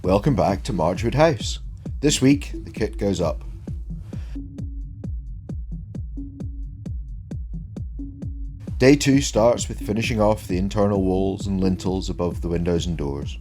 Welcome back to Marchwood-house. This week, the kit goes up. Day 2 starts with finishing off the internal walls and lintels above the windows and doors.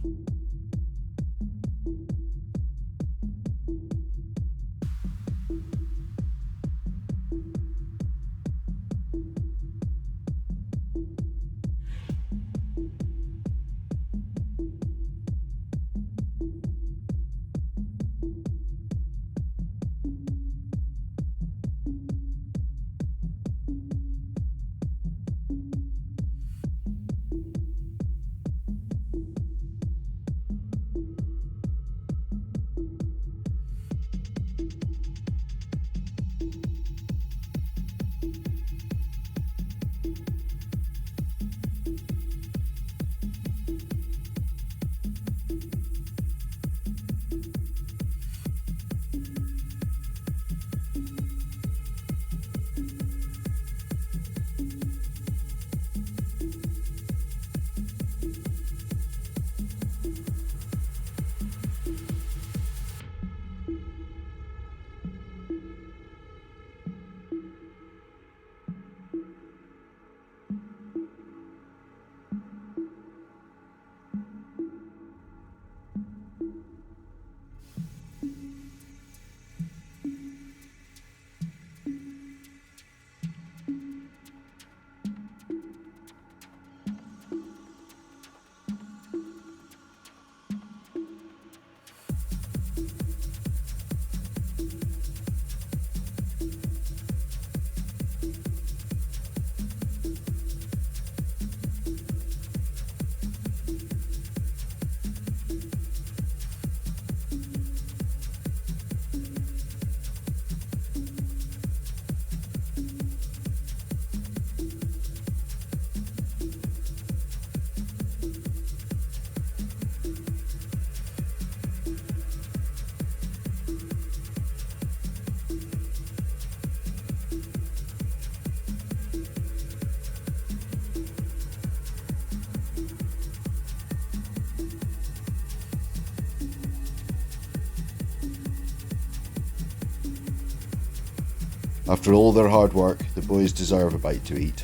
After all their hard work, the boys deserve a bite to eat.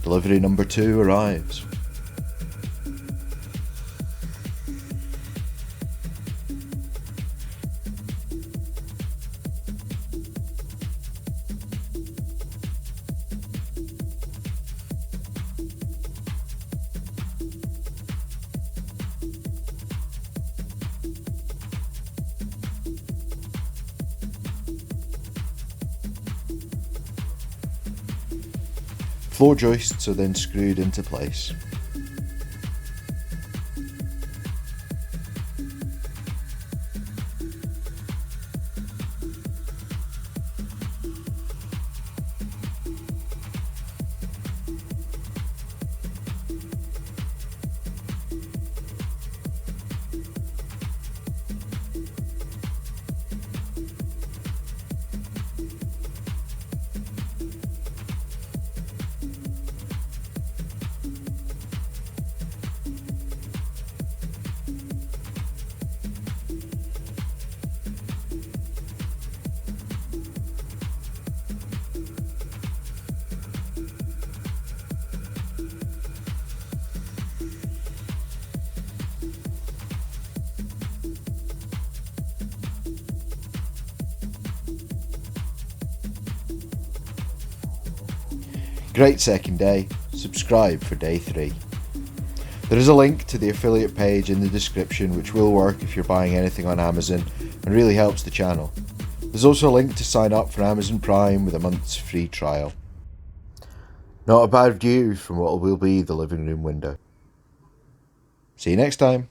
Delivery number 2 arrives. Floor joists are then screwed into place. Great second day, subscribe for day 3. There is a link to the affiliate page in the description which will work if you're buying anything on Amazon and really helps the channel. There's also a link to sign up for Amazon Prime with a month's free trial. Not a bad view from what will be the living room window. See you next time.